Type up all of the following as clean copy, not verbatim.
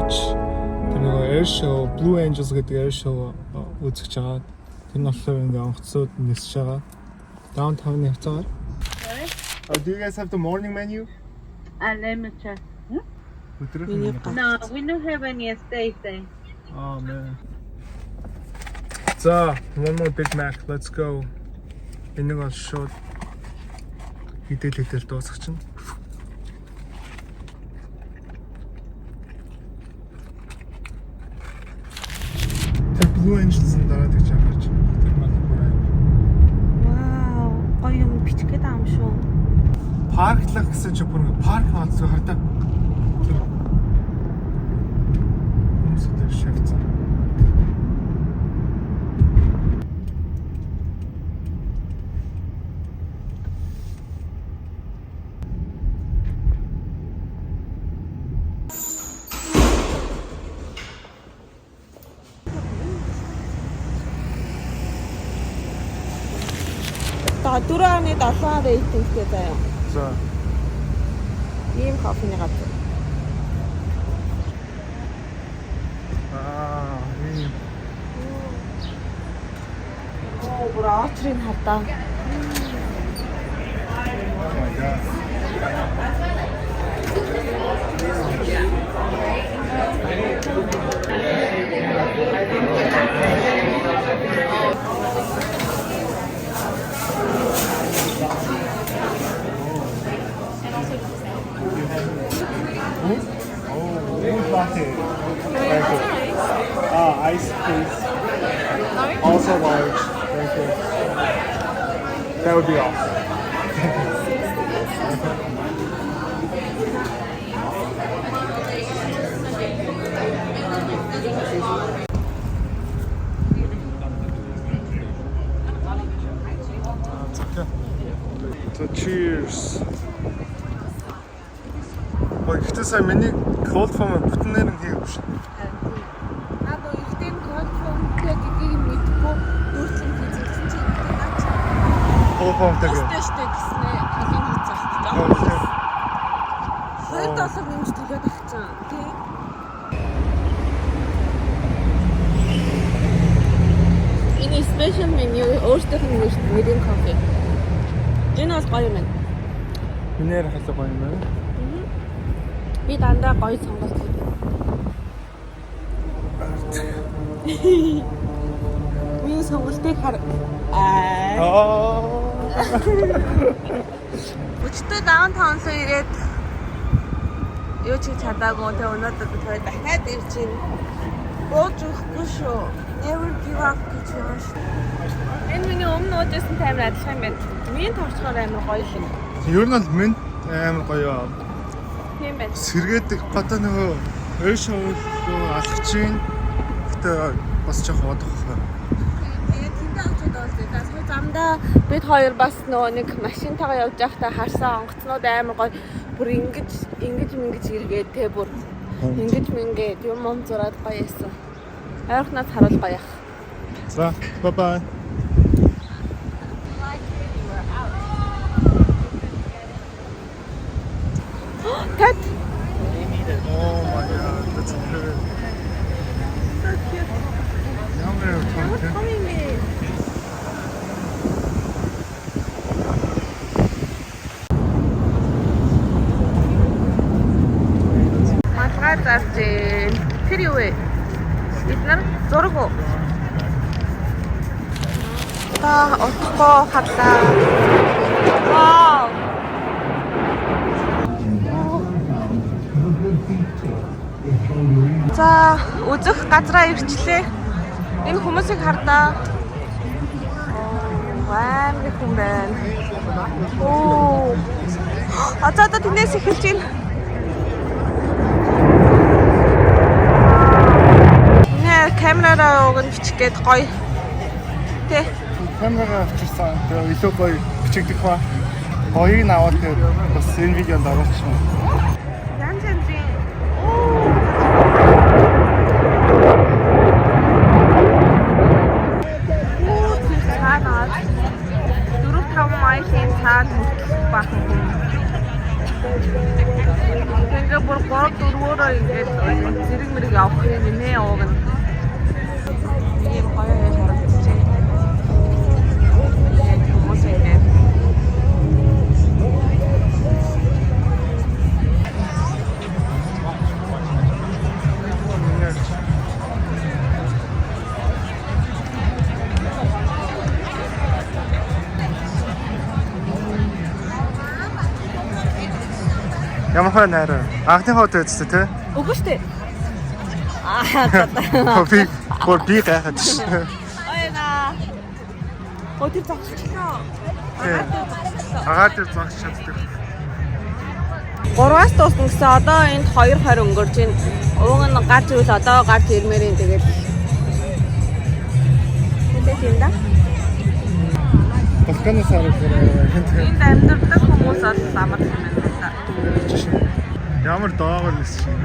watch тэр нэг air show, Blue Angels гэдэг air show үзэж байгаа. Тэр нь болохоор ингээ онгоцууд нисэж байгаа. Downtown явцгаар. Do you guys have the morning menu? Let me check. No, we don't have any steak. Oh man. So, one more Big Mac. Let's go. Энийг бол шууд хидэл дуусгах чинь. Тэр Blue Angels-ын дараа гэж харж байна. Тэр маань бүрээ. Вау, гоё юм бичих гээд байгаа юм шүү. Парклах гэсэн чи бүр парк хаалцгаа хартаа. Хүмүүстэй шавцсан. За 4.7 рейтингтэй заяа. За. Ийм кофений газар. ийм. Оо, бүр очрын хатаа. Oh my god. Latte. Thank you. Ice please. Also large. Thank you. That would be awesome. So cheers. Гэхдээ сая миний cold foam бүтнээр нь хийгээв шүү. Аа боо ихтэй cold foam гэдгийг мэдгүй дүүрсэн хийчихсэн чинь наач. Cold foam гэдэг. Тэстэштэй гэснэ халуун хийчих. $2 нэмж төлөөд авчихсан. Тий. Энэ special menu өөртөөх нь нэрийн кофе. Энэ бас гоё юм байна. Минээр халуун гоё юм байна. Би дандаа гоё сонголт хийдэг. Миний сонголтыг хар. Өчтөө даунтаунс ирээд юу ч чадаагүй тэ өнөөдөр би тэгээд дахиад ирж байна. Бууж өгөхгүй шүү. Never give up гэж байна шүү. Энэ миний өмнө уудсан таймер адилхан юм байна. Миний товчхоор амар гоё шин. Ер нь бол минь амар гоё. Тийм байна. Сэргээд гадаа нөгөө ой шоул алах чинь гэтээ бас жоох одох байна. Тэгээд тэндээ очиод бол сая замдаа бид хоёр бас нөгөө нэг машинтайгаа явж байхдаа харсан онгоцнууд амар гоё бүр ингэж эргээд те бүр ингэж мингээд юм зураад гоё яасан. Ойрхнаас харуул гоё яах. За, bye bye. Cut. Oh my god, that's good. So cute. Coming in. Матгай зарж тэр юу вэ? Бид нар зураг уу? Та отгоо хатаа. Вау. За үзэх газраа ирчлээ. Энэ хүмүүсийг хардаа. Вау, их хүн байна. Оо. Одоо тэнэс эхэлж байна. Нэ камераараа уг нь бичих гээд гоё. Тэ. Камераа авчихсан. Тэгээ илүү гоё бичигдэх ба. Гоёг нь аваад тэгээд бас энэ видеонд оруулчихна. Ингээ бүр 3-4-өөр ингээд зэрэг мэрэг явах юм нэ ууг нь. Ийм гоё яаж харагдаж байна. Хүмүүс ингээд Ямар хөө найраа? Анхны хот үзтээ те? үгүй шүү дээ. Аа Би гайхаад ш. Ойна. Өдөр зогсчихлоо. Агаад зогсож чаддаг. 3-аас дуусна гэсэн одоо энд 2:20 өнгөрч байна. Уг нь гарч ирвэл одоо гарч ирмээрийн тэгээд. Мэдээ тийм да. Балканаас хараад Энд амьдардаг хүмүүс бол амар юм байна да. ямар доогор нэс шиг.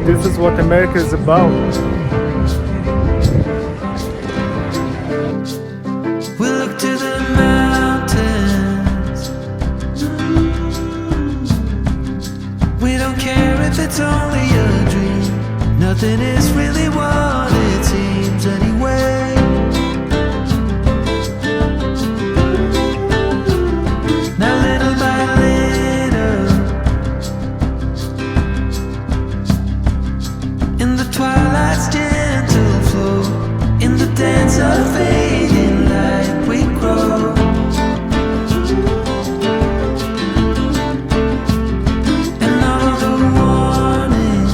This is what America is about. We look to the mountains. We don't care if it's only a dream. Nothing is really what it seems anyway. Now little by little, in the twilight's gentle flow, in the dance of fading light, we grow. And all of the warnings,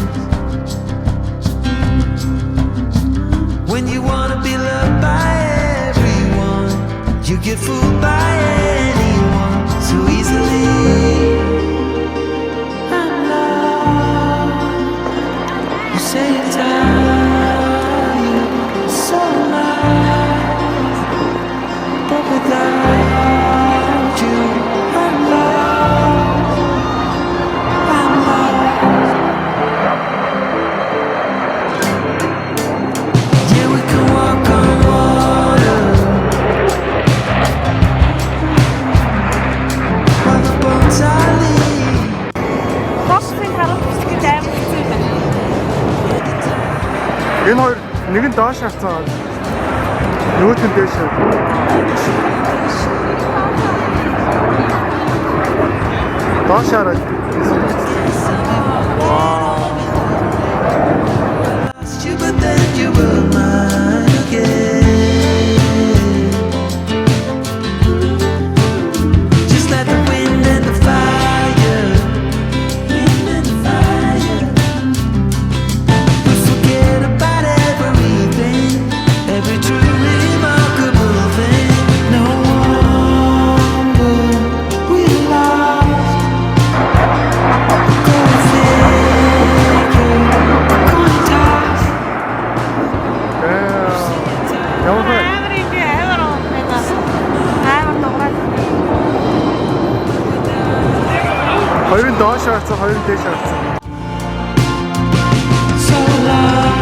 when you wanna be loved by everyone, you get fooled by anyone so easily. I'm lost. You say you're tired, so nice, but without you, I'm lost. I'm lost. Yeah, we can walk on water while the boats are leaving. Боссын харуулт амар хэцүү юм байна. Энэ хоёр нэг нь доош харцаад нөгөөх нь дээш. Доош хараад. Lost you, but then you were mine again. Just like the wind and the fire, wind and the fire. We forget about everything, every true remarkable thing. No wonder we lost. Go figure, coin toss. Ямар хөө Амар ингээ амар байна. Амар дуурайд. хоёрын доош харцаа, хоёрын дээш харцаа. So long.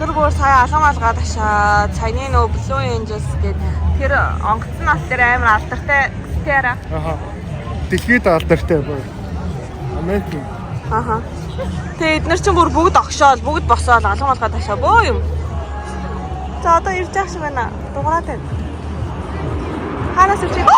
Нөгөө сая алгамал гадагшаа цайны нөө Blue Angels гэдэг тэр онгоцны алт дээр амар алдартай стера. Аха. Дэлхийд алдартай бай. Америк. Аха. Тэгээ эднэр чинь бүр бүгд огшоол, бүгд босоол алгамал гадагшаа бөө юм. За одоо ирж яах шиг байна. Дугаараад байна. Ханаас ирж байна.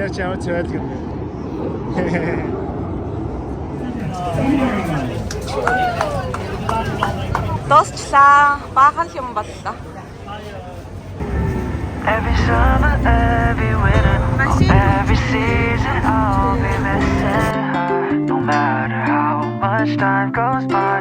Меня чамаа цайд юм. Дуусчлаа. Баахан л юм боллоо. Every summer, every winter, every season, I'll be missing her. No matter how much time goes by,